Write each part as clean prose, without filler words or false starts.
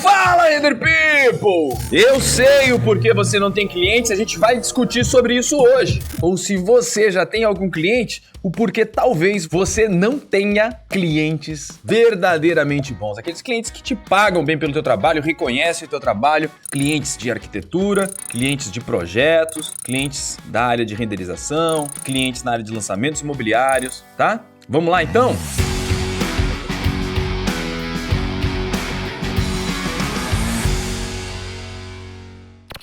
Fala, Render People! Eu sei o porquê você não tem clientes, a gente vai discutir sobre isso hoje. Ou se você já tem algum cliente, o porquê talvez você não tenha clientes verdadeiramente bons. Aqueles clientes que te pagam bem pelo teu trabalho, reconhecem o teu trabalho, clientes de arquitetura, clientes de projetos, clientes da área de renderização, clientes na área de lançamentos imobiliários, tá? Vamos lá então?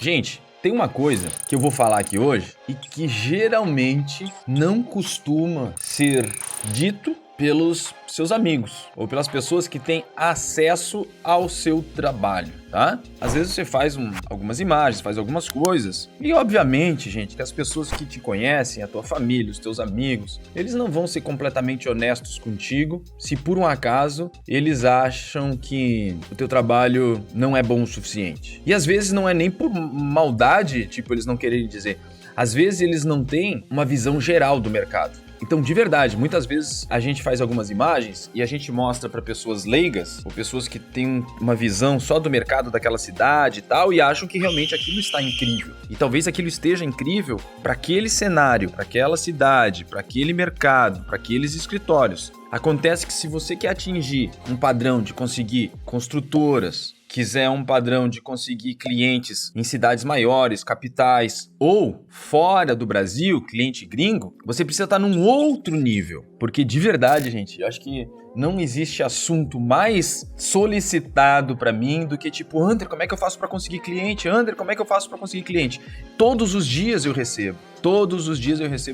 Gente, tem uma coisa que eu vou falar aqui hoje e que geralmente não costuma ser dito pelos seus amigos ou pelas pessoas que têm acesso ao seu trabalho, tá? Às vezes você faz algumas imagens, faz algumas coisas e obviamente, gente, que as pessoas que te conhecem, a tua família, os teus amigos, eles não vão ser completamente honestos contigo se por um acaso eles acham que o teu trabalho não é bom o suficiente. E às vezes não é nem por maldade, tipo, eles não querem dizer. Às vezes eles não têm uma visão geral do mercado. Então, de verdade, muitas vezes a gente faz algumas imagens e a gente mostra para pessoas leigas ou pessoas que têm uma visão só do mercado daquela cidade e tal e acham que realmente aquilo está incrível. E talvez aquilo esteja incrível para aquele cenário, para aquela cidade, para aquele mercado, para aqueles escritórios. Acontece que se você quer atingir um padrão de conseguir construtoras, quiser um padrão de conseguir clientes em cidades maiores, capitais ou fora do Brasil, cliente gringo, você precisa estar num outro nível. Porque de verdade, gente, eu acho que não existe assunto mais solicitado pra mim do que tipo, Ander, como é que eu faço pra conseguir cliente? Ander, como é que eu faço pra conseguir cliente? Todos os dias eu recebo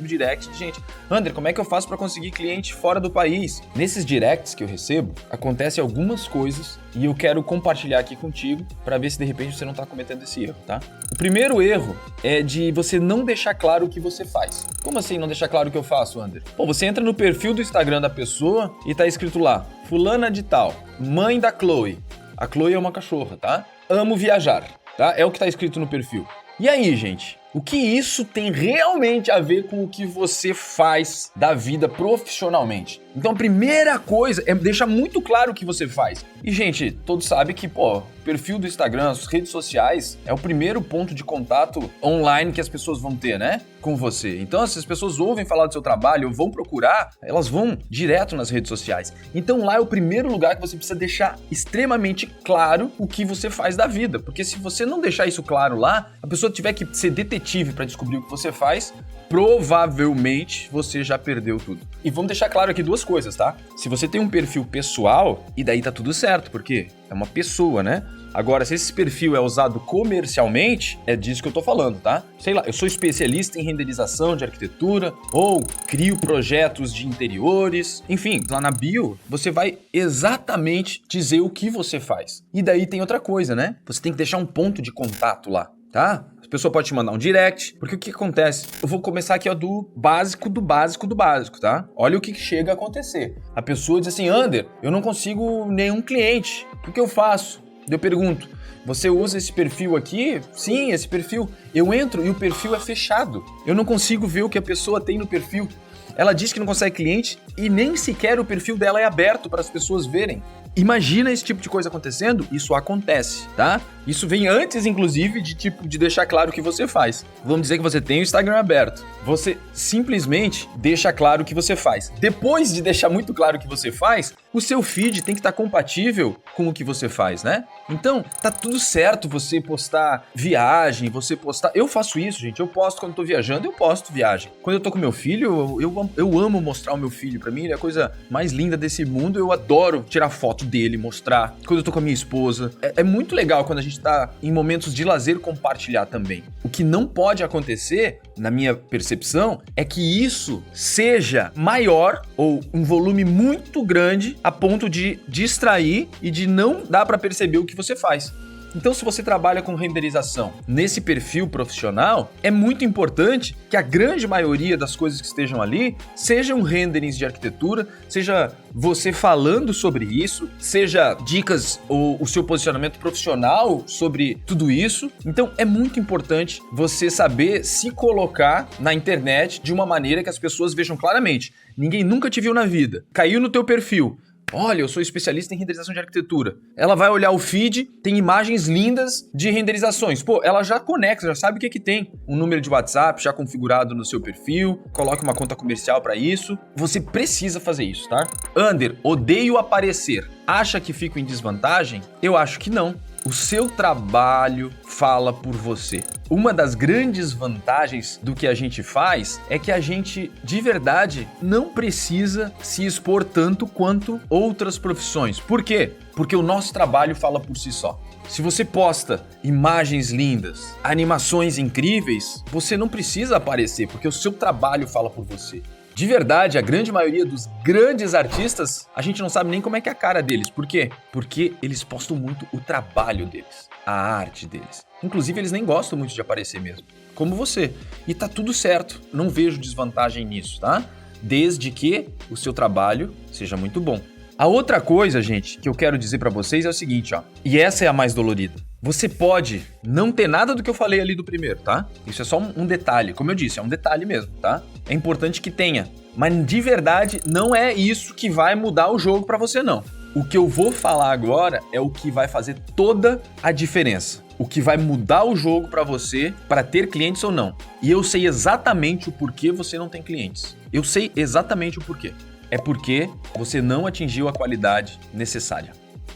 direct de gente. Ander, como é que eu faço pra conseguir cliente fora do país? Nesses directs que eu recebo, acontecem algumas coisas e eu quero compartilhar aqui contigo pra ver se de repente você não tá cometendo esse erro, tá? O primeiro erro é de você não deixar claro o que você faz. Como assim não deixar claro o que eu faço, Ander? Pô, você entra no perfil do Instagram da pessoa e tá escrito lá, fulana de tal, mãe da Chloe. A Chloe é uma cachorra, tá? Amo viajar, tá? É o que tá escrito no perfil. E aí, gente? O que isso tem realmente a ver com o que você faz da vida profissionalmente? Então a primeira coisa é deixar muito claro o que você faz. E, gente, todos sabem que, o perfil do Instagram, as redes sociais, é o primeiro ponto de contato online que as pessoas vão ter, né? Com você. Então, se as pessoas ouvem falar do seu trabalho ou vão procurar, elas vão direto nas redes sociais. Então, lá é o primeiro lugar que você precisa deixar extremamente claro o que você faz da vida. Porque se você não deixar isso claro lá, a pessoa tiver que ser detetive para descobrir o que você faz, provavelmente você já perdeu tudo. E vamos deixar claro aqui duas coisas, tá? Se você tem um perfil pessoal, e daí tá tudo certo, porque é uma pessoa, né? Agora, se esse perfil é usado comercialmente, é disso que eu tô falando, tá? Sei lá, eu sou especialista em renderização de arquitetura, ou crio projetos de interiores, enfim, lá na bio, você vai exatamente dizer o que você faz. E daí tem outra coisa, né? Você tem que deixar um ponto de contato lá, tá? A pessoa pode te mandar um direct, porque o que acontece? Eu vou começar aqui, do básico do básico do básico, tá? Olha o que chega a acontecer. A pessoa diz assim, Ander, eu não consigo nenhum cliente, o que eu faço? Eu pergunto, você usa esse perfil aqui? Sim, esse perfil. Eu entro e o perfil é fechado. Eu não consigo ver o que a pessoa tem no perfil. Ela diz que não consegue cliente e nem sequer o perfil dela é aberto para as pessoas verem. Imagina esse tipo de coisa acontecendo? Isso acontece, tá? Isso vem antes, inclusive, de deixar claro o que você faz. Vamos dizer que você tem o Instagram aberto. Você simplesmente deixa claro o que você faz. Depois de deixar muito claro o que você faz, o seu feed tem que estar compatível com o que você faz, né? Então, tá tudo certo você postar viagem, você postar... Eu faço isso, gente. Eu posto quando tô viajando, eu posto viagem. Quando eu tô com meu filho, eu amo mostrar o meu filho. Pra mim, ele é a coisa mais linda desse mundo. Eu adoro tirar foto dele, mostrar. Quando eu tô com a minha esposa. É muito legal quando a gente tá em momentos de lazer compartilhar também. O que não pode acontecer, na minha percepção, é que isso seja maior ou um volume muito grande a ponto de distrair e de não dar pra perceber o que você faz. Então, se você trabalha com renderização nesse perfil profissional, é muito importante que a grande maioria das coisas que estejam ali sejam renderings de arquitetura, seja você falando sobre isso, seja dicas ou o seu posicionamento profissional sobre tudo isso. Então, é muito importante você saber se colocar na internet de uma maneira que as pessoas vejam claramente. Ninguém nunca te viu na vida. Caiu no teu perfil. Olha, eu sou especialista em renderização de arquitetura. Ela vai olhar o feed, tem imagens lindas de renderizações. Pô, ela já conecta, já sabe o que que tem. Um número de WhatsApp já configurado no seu perfil, coloque uma conta comercial para isso. Você precisa fazer isso, tá? Ander, odeio aparecer. Acha que fico em desvantagem? Eu acho que não. O seu trabalho fala por você. Uma das grandes vantagens do que a gente faz é que a gente, de verdade, não precisa se expor tanto quanto outras profissões. Por quê? Porque o nosso trabalho fala por si só. Se você posta imagens lindas, animações incríveis, você não precisa aparecer, porque o seu trabalho fala por você. De verdade, a grande maioria dos grandes artistas, a gente não sabe nem como é que é a cara deles. Por quê? Porque eles postam muito o trabalho deles, a arte deles. Inclusive, eles nem gostam muito de aparecer mesmo, como você. E tá tudo certo, não vejo desvantagem nisso, tá? Desde que o seu trabalho seja muito bom. A outra coisa, gente, que eu quero dizer pra vocês é o seguinte, ó. E essa é a mais dolorida. Você pode não ter nada do que eu falei ali do primeiro, tá? Isso é só um detalhe. Como eu disse, é um detalhe mesmo, tá? É importante que tenha. Mas de verdade, não é isso que vai mudar o jogo pra você, não. O que eu vou falar agora é o que vai fazer toda a diferença. O que vai mudar o jogo pra você, pra ter clientes ou não. E eu sei exatamente o porquê você não tem clientes. Eu sei exatamente o porquê. É porque você não atingiu a qualidade necessária.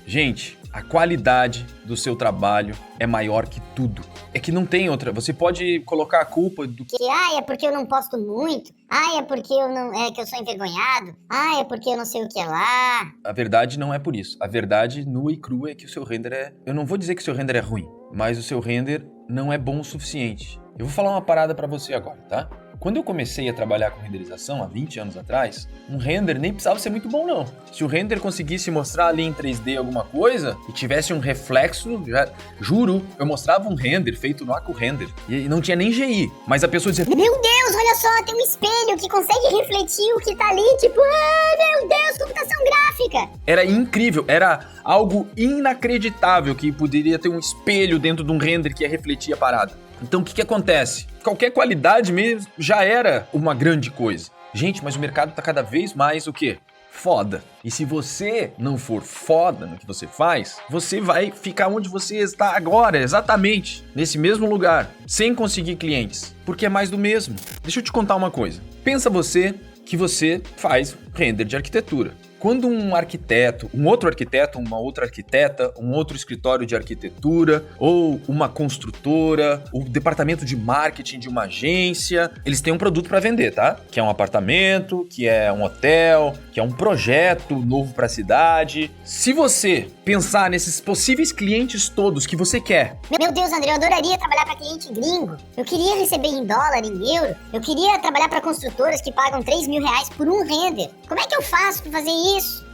Gente, a qualidade do seu trabalho é maior que tudo. É que não tem outra. Você pode colocar a culpa do que é porque eu não posto muito. É porque eu não é que eu sou envergonhado. É porque eu não sei o que é lá. A verdade não é por isso. A verdade nua e crua é que o seu render é... Eu não vou dizer que o seu render é ruim, mas o seu render não é bom o suficiente. Eu vou falar uma parada pra você agora, tá? Quando eu comecei a trabalhar com renderização, há 20 anos atrás, um render nem precisava ser muito bom, não. Se o render conseguisse mostrar ali em 3D alguma coisa e tivesse um reflexo, juro, eu mostrava um render feito no Acro Render. E não tinha nem GI, mas a pessoa dizia... Meu Deus, olha só, tem um espelho que consegue refletir o que tá ali, tipo... meu Deus, computação gráfica! Era incrível, era algo inacreditável que poderia ter um espelho dentro de um render que ia refletir a parada. Então o que acontece? Qualquer qualidade mesmo já era uma grande coisa. Gente, mas o mercado tá cada vez mais o quê? Foda. E se você não for foda no que você faz, você vai ficar onde você está agora, exatamente, nesse mesmo lugar, sem conseguir clientes, porque é mais do mesmo. Deixa eu te contar uma coisa. Pensa você que você faz render de arquitetura. Quando um arquiteto, um outro arquiteto, uma outra arquiteta, um outro escritório de arquitetura, ou uma construtora, o departamento de marketing de uma agência, eles têm um produto para vender, tá? Que é um apartamento, que é um hotel, que é um projeto novo para a cidade. Se você pensar nesses possíveis clientes todos que você quer... Meu Deus, André, eu adoraria trabalhar para cliente gringo. Eu queria receber em dólar, em euro. Eu queria trabalhar para construtoras que pagam 3 mil reais por um render. Como é que eu faço para fazer isso?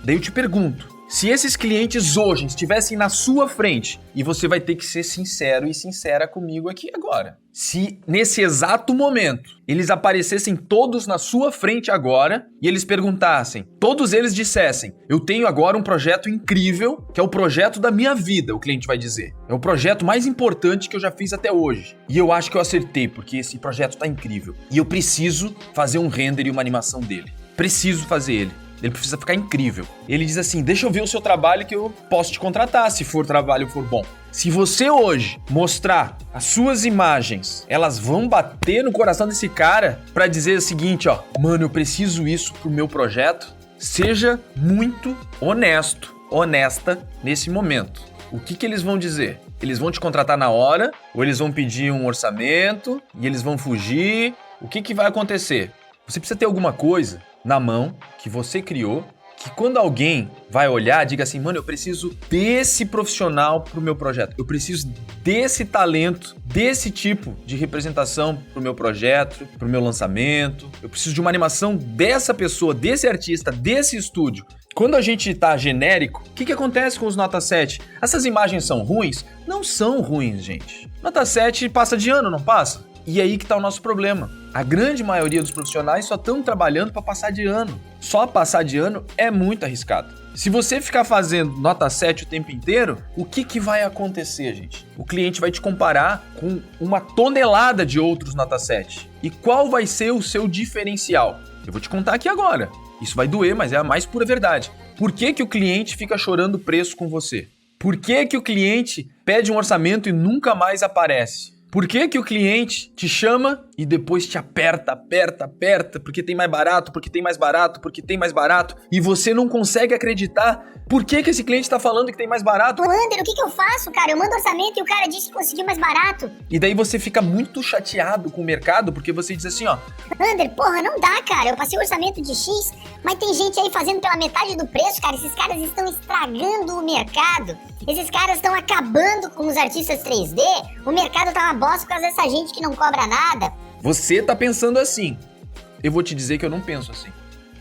Daí eu te pergunto, se esses clientes hoje estivessem na sua frente, e você vai ter que ser sincero e sincera comigo aqui agora, se nesse exato momento eles aparecessem todos na sua frente agora e eles perguntassem, todos eles dissessem, eu tenho agora um projeto incrível, que é o projeto da minha vida, o cliente vai dizer. É o projeto mais importante que eu já fiz até hoje. E eu acho que eu acertei, porque esse projeto tá incrível. E eu preciso fazer um render e uma animação dele. Preciso fazer ele. Ele precisa ficar incrível. Ele diz assim, deixa eu ver o seu trabalho que eu posso te contratar, se for trabalho for bom. Se você hoje mostrar as suas imagens, elas vão bater no coração desse cara pra dizer o seguinte, ó, mano, eu preciso isso pro meu projeto. Seja muito honesto, honesta nesse momento. O que eles vão dizer? Eles vão te contratar na hora, ou eles vão pedir um orçamento, e eles vão fugir? O que vai acontecer? Você precisa ter alguma coisa na mão que você criou, que quando alguém vai olhar, diga assim, mano, eu preciso desse profissional pro meu projeto, eu preciso desse talento, desse tipo de representação pro meu projeto, pro meu lançamento, eu preciso de uma animação dessa pessoa, desse artista, desse estúdio. Quando a gente tá genérico, o que acontece com os Nota 7? Essas imagens são ruins? Não são ruins, gente. Nota 7 passa de ano, não passa? E aí que tá o nosso problema. A grande maioria dos profissionais só estão trabalhando para passar de ano. Só passar de ano é muito arriscado. Se você ficar fazendo nota 7 o tempo inteiro, o que vai acontecer, gente? O cliente vai te comparar com uma tonelada de outros nota 7. E qual vai ser o seu diferencial? Eu vou te contar aqui agora. Isso vai doer, mas é a mais pura verdade. Por que o cliente fica chorando preço com você? Por que o cliente pede um orçamento e nunca mais aparece? Por que o cliente te chama e depois te aperta, porque tem mais barato, porque tem mais barato, porque tem mais barato, e você não consegue acreditar por que esse cliente tá falando que tem mais barato? Ô, Ander, o que eu faço, cara? Eu mando orçamento e o cara disse que conseguiu mais barato. E daí você fica muito chateado com o mercado, porque você diz assim, ó... Ander, porra, não dá, cara. Eu passei o orçamento de X, mas tem gente aí fazendo pela metade do preço, cara. Esses caras estão estragando o mercado. Esses caras estão acabando com os artistas 3D. O mercado tá uma bosta por causa dessa gente que não cobra nada. Você tá pensando assim. Eu vou te dizer que eu não penso assim.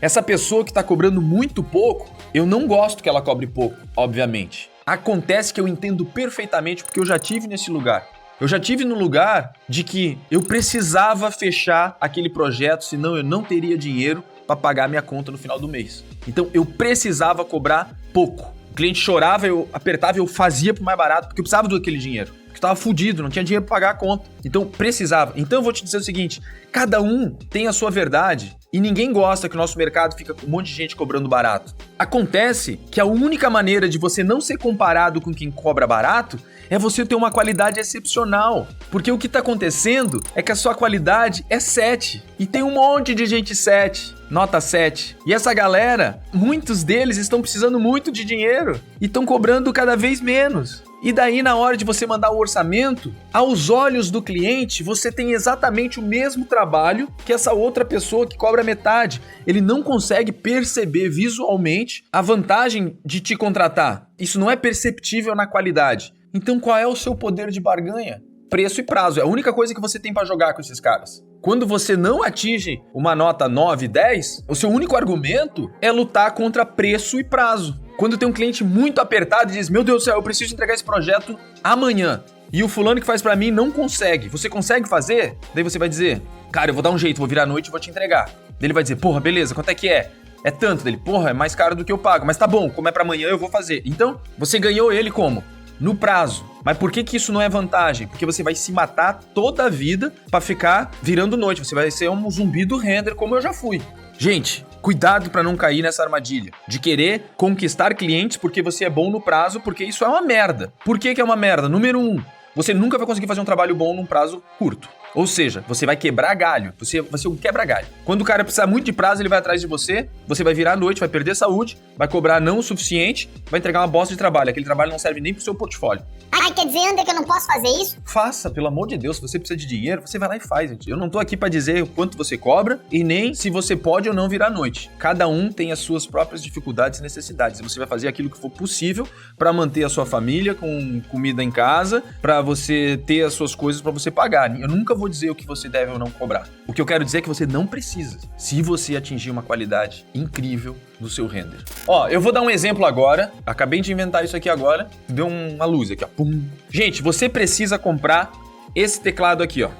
Essa pessoa que tá cobrando muito pouco, eu não gosto que ela cobre pouco, obviamente. Acontece que eu entendo perfeitamente porque eu já tive nesse lugar. Eu já tive no lugar de que eu precisava fechar aquele projeto, senão eu não teria dinheiro para pagar minha conta no final do mês. Então eu precisava cobrar pouco. O cliente chorava, eu apertava e eu fazia pro mais barato, porque eu precisava daquele dinheiro. Porque eu tava fudido, não tinha dinheiro pra pagar a conta. Então precisava. Então eu vou te dizer o seguinte, cada um tem a sua verdade e ninguém gosta que o nosso mercado fica com um monte de gente cobrando barato. Acontece que a única maneira de você não ser comparado com quem cobra barato é você ter uma qualidade excepcional. Porque o que tá acontecendo é que a sua qualidade é 7. E tem um monte de gente 7, nota 7. E essa galera, muitos deles estão precisando muito de dinheiro e estão cobrando cada vez menos. E daí, na hora de você mandar o orçamento, aos olhos do cliente, você tem exatamente o mesmo trabalho que essa outra pessoa que cobra metade. Ele não consegue perceber visualmente a vantagem de te contratar. Isso não é perceptível na qualidade. Então, qual é o seu poder de barganha? Preço e prazo. É a única coisa que você tem para jogar com esses caras. Quando você não atinge uma nota 9, 10, o seu único argumento é lutar contra preço e prazo. Quando tem um cliente muito apertado e diz, meu Deus do céu, eu preciso entregar esse projeto amanhã. E o fulano que faz pra mim não consegue. Você consegue fazer? Daí você vai dizer, cara, eu vou dar um jeito, vou virar à noite e vou te entregar. Daí ele vai dizer, porra, beleza, quanto é que é? É tanto. Dele, porra, é mais caro do que eu pago. Mas tá bom, como é pra amanhã, eu vou fazer. Então, você ganhou ele como? No prazo. Mas por que isso não é vantagem? Porque você vai se matar toda a vida pra ficar virando noite. Você vai ser um zumbi do render, como eu já fui. Gente, cuidado pra não cair nessa armadilha de querer conquistar clientes porque você é bom no prazo, porque isso é uma merda. Por que é uma merda? Número 1, você nunca vai conseguir fazer um trabalho bom num prazo curto. Ou seja, você vai quebrar galho, você vai ser um quebra-galho. Quando o cara precisar muito de prazo, ele vai atrás de você vai virar à noite, vai perder saúde, vai cobrar não o suficiente, vai entregar uma bosta de trabalho. Aquele trabalho não serve nem pro seu portfólio. Ai, quer dizer, Ander, que eu não posso fazer isso? Faça, pelo amor de Deus, se você precisa de dinheiro, você vai lá e faz, gente. Eu não tô aqui pra dizer o quanto você cobra e nem se você pode ou não virar à noite. Cada um tem as suas próprias dificuldades e necessidades. Você vai fazer aquilo que for possível pra manter a sua família com comida em casa, pra você ter as suas coisas pra você pagar. Eu nunca vou dizer o que você deve ou não cobrar. O que eu quero dizer é que você não precisa, se você atingir uma qualidade incrível do seu render. Ó, eu vou dar um exemplo agora. Acabei de inventar isso aqui agora. Deu uma luz aqui, ó. Pum. Gente, você precisa comprar esse teclado aqui, ó,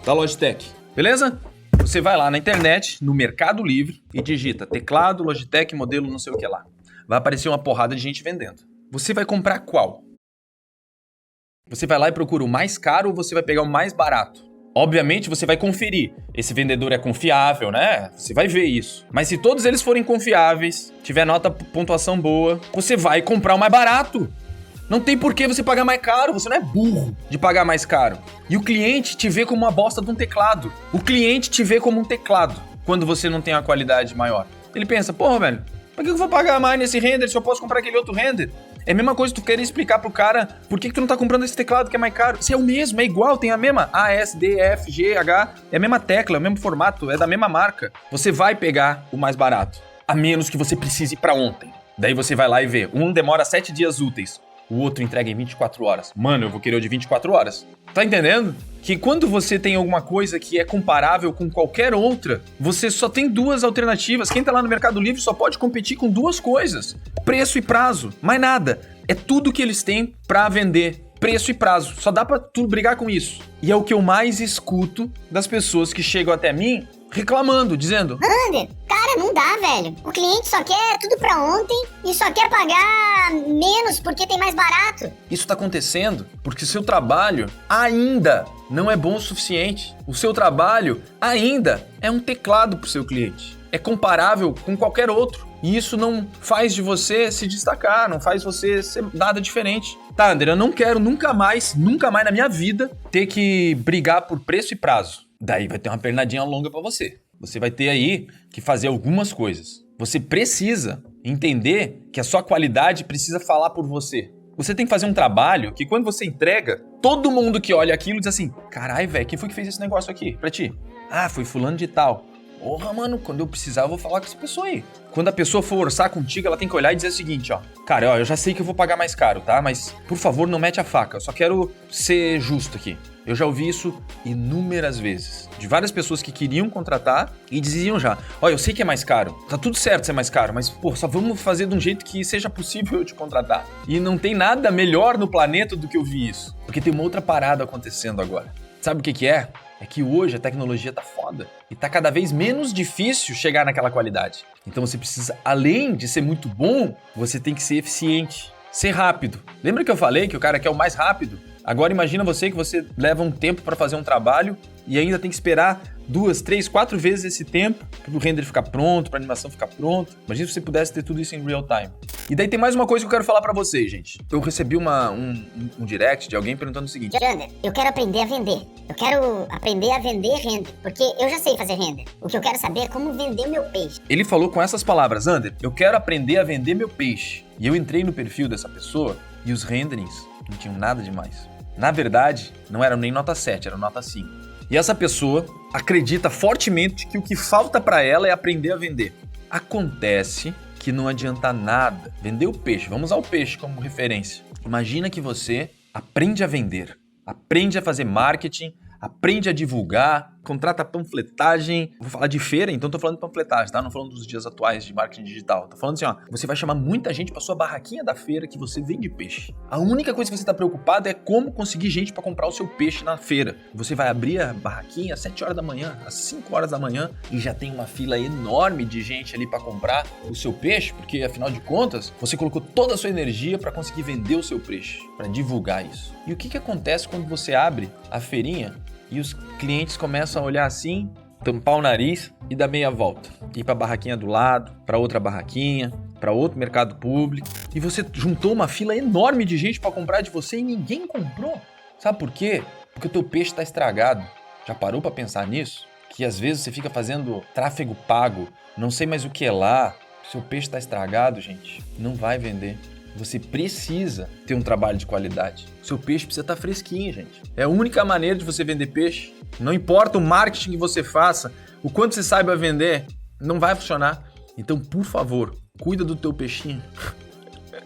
da Logitech. Beleza? Você vai lá na internet, no Mercado Livre, e digita teclado Logitech modelo não sei o que lá. Vai aparecer uma porrada de gente vendendo. Você vai comprar qual? Você vai lá e procura o mais caro ou você vai pegar o mais barato? Obviamente, você vai conferir. Esse vendedor é confiável, né? Você vai ver isso. Mas se todos eles forem confiáveis, tiver nota, pontuação boa, você vai comprar o mais barato. Não tem por que você pagar mais caro. Você não é burro de pagar mais caro. E o cliente te vê como uma bosta de um teclado. O cliente te vê como um teclado quando você não tem uma qualidade maior. Ele pensa, porra, velho, pra que eu vou pagar mais nesse render se eu posso comprar aquele outro render? É a mesma coisa tu querer explicar pro cara por que tu não tá comprando esse teclado que é mais caro. Se é o mesmo, é igual, tem a mesma A, S, D, F, G, H, é a mesma tecla, é o mesmo formato, é da mesma marca. Você vai pegar o mais barato, a menos que você precise pra ontem. Daí você vai lá e vê, um demora 7 dias úteis, o outro entrega em 24 horas. Mano, eu vou querer o de 24 horas. Tá entendendo? Que quando você tem alguma coisa que é comparável com qualquer outra, você só tem duas alternativas. Quem tá lá no Mercado Livre só pode competir com duas coisas: preço e prazo. Mais nada. É tudo que eles têm pra vender. preço e prazo. Só dá pra tu brigar com isso. E é o que eu mais escuto das pessoas que chegam até mim reclamando, dizendo: Ander, cara, não dá, velho. O cliente só quer tudo pra ontem e só quer pagar menos porque tem mais barato. isso tá acontecendo porque o seu trabalho ainda não é bom o suficiente. O seu trabalho ainda é um teclado pro seu cliente. É comparável com qualquer outro. E isso não faz de você se destacar, não faz você ser nada diferente. Tá, André, eu não quero nunca mais na minha vida ter que brigar por preço e prazo. Daí vai ter uma pernadinha longa pra você. Você vai ter aí que fazer algumas coisas. Você precisa entender que a sua qualidade precisa falar por você. Você tem que fazer um trabalho que quando você entrega, todo mundo que olha aquilo diz assim: carai, velho, quem foi que fez esse negócio aqui pra ti? Ah, foi fulano de tal. Porra, mano, quando eu precisar eu vou falar com essa pessoa aí. Quando a pessoa for orçar contigo, ela tem que olhar e dizer o seguinte, ó: cara, ó, eu já sei que eu vou pagar mais caro, tá? Mas, por favor, não mete a faca. Eu só quero ser justo aqui. Eu já ouvi isso inúmeras vezes. De várias pessoas que queriam contratar e diziam já: ó, eu sei que é mais caro. Tá tudo certo ser mais caro, mas, pô, só vamos fazer de um jeito que seja possível eu te contratar. E não tem nada melhor no planeta do que ouvir isso. Porque tem uma outra parada acontecendo agora. Sabe o que que é? É que hoje a tecnologia tá foda e tá cada vez menos difícil chegar naquela qualidade. Então você precisa, além de ser muito bom, você tem que ser eficiente, ser rápido. Lembra que eu falei que o cara quer o mais rápido? Agora imagina você que você leva um tempo para fazer um trabalho e ainda tem que esperar 2, 3, 4 vezes esse tempo para o render ficar pronto, para a animação ficar pronta. Imagina se você pudesse ter tudo isso em real time. E daí tem mais uma coisa que eu quero falar para vocês, gente. Eu recebi um direct de alguém perguntando o seguinte: Ander, eu quero aprender a vender. Eu quero aprender a vender render, porque eu já sei fazer render. O que eu quero saber é como vender meu peixe. Ele falou com essas palavras: Ander, eu quero aprender a vender meu peixe. E eu entrei no perfil dessa pessoa e os renderings não tinham nada demais. Na verdade, não eram nem nota 7, era nota 5. E essa pessoa acredita fortemente que o que falta para ela é aprender a vender. Acontece que não adianta nada vender o peixe. Vamos usar o peixe como referência. Imagina que você aprende a vender, aprende a fazer marketing, aprende a divulgar, contrata panfletagem. Vou falar de feira, então tô falando de panfletagem, tá? Não falando dos dias atuais de marketing digital. Tô falando assim, ó, você vai chamar muita gente pra sua barraquinha da feira que você vende peixe. A única coisa que você tá preocupado é como conseguir gente pra comprar o seu peixe na feira. Você vai abrir a barraquinha às 7 horas da manhã, às 5 horas da manhã, e já tem uma fila enorme de gente ali pra comprar o seu peixe, porque afinal de contas, você colocou toda a sua energia pra conseguir vender o seu peixe, pra divulgar isso. E o que acontece quando você abre a feirinha e os clientes começam a olhar assim, tampar o nariz e dar meia volta? Ir pra barraquinha do lado, pra outra barraquinha, pra outro mercado público. E você juntou uma fila enorme de gente pra comprar de você e ninguém comprou. Sabe por quê? Porque o teu peixe tá estragado. Já parou pra pensar nisso? Que às vezes você fica fazendo tráfego pago, não sei mais o que é lá. Seu peixe tá estragado, gente, não vai vender. Você precisa ter um trabalho de qualidade. O seu peixe precisa estar fresquinho, gente. É a única maneira de você vender peixe. Não importa o marketing que você faça, o quanto você saiba vender, não vai funcionar. Então, por favor, cuida do teu peixinho.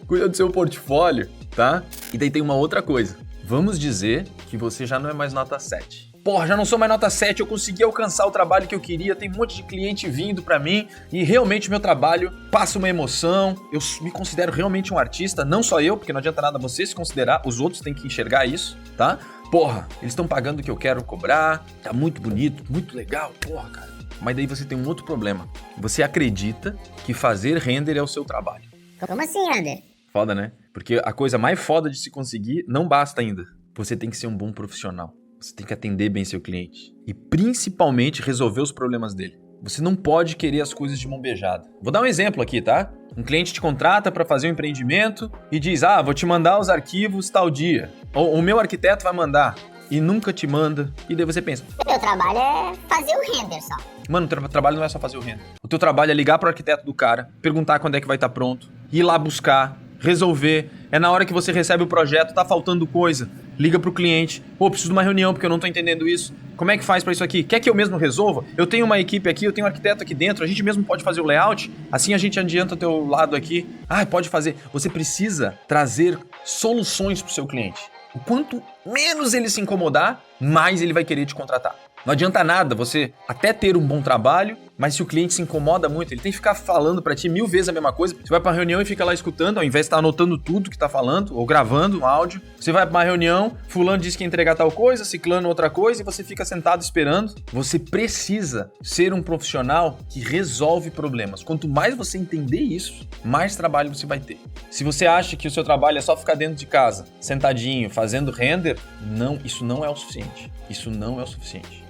Cuida do seu portfólio, tá? E daí tem uma outra coisa. Vamos dizer que você já não é mais nota 7. Porra, já não sou mais nota 7, eu consegui alcançar o trabalho que eu queria, tem um monte de cliente vindo pra mim e realmente o meu trabalho passa uma emoção, eu me considero realmente um artista, não só eu, porque não adianta nada você se considerar, os outros têm que enxergar isso, tá? Porra, eles estão pagando o que eu quero cobrar, tá muito bonito, muito legal, porra, cara. Mas daí você tem um outro problema, você acredita que fazer render é o seu trabalho. Como assim, Ander? Foda, né? Porque a coisa mais foda de se conseguir não basta ainda, você tem que ser um bom profissional. Você tem que atender bem seu cliente e principalmente resolver os problemas dele. Você não pode querer as coisas de mão beijada. Vou dar um exemplo aqui, tá? Um cliente te contrata para fazer um empreendimento e diz: vou te mandar os arquivos tal dia. Ou o meu arquiteto vai mandar e nunca te manda. E daí você pensa: Meu trabalho é fazer o render só. Mano, o teu trabalho não é só fazer o render. O teu trabalho é ligar pro arquiteto do cara, perguntar quando é que vai estar pronto, ir lá buscar, resolver. É na hora que você recebe o projeto, tá faltando coisa, liga pro cliente: preciso de uma reunião porque eu não tô entendendo isso. Como é que faz pra isso aqui? Quer que eu mesmo resolva? Eu tenho uma equipe aqui, eu tenho um arquiteto aqui dentro, a gente mesmo pode fazer o layout, assim a gente adianta o teu lado aqui. Pode fazer. Você precisa trazer soluções pro seu cliente. O quanto menos ele se incomodar, mais ele vai querer te contratar. Não adianta nada você até ter um bom trabalho, mas se o cliente se incomoda muito, ele tem que ficar falando pra ti 1000 vezes a mesma coisa. Você vai pra reunião e fica lá escutando, ao invés de estar anotando tudo que tá falando, ou gravando um áudio. Você vai pra uma reunião, fulano disse que ia entregar tal coisa, ciclano outra coisa, e você fica sentado esperando. Você precisa ser um profissional que resolve problemas. Quanto mais você entender isso, mais trabalho você vai ter. Se você acha que o seu trabalho é só ficar dentro de casa, sentadinho, fazendo render, não, isso não é o suficiente. Isso não é o suficiente.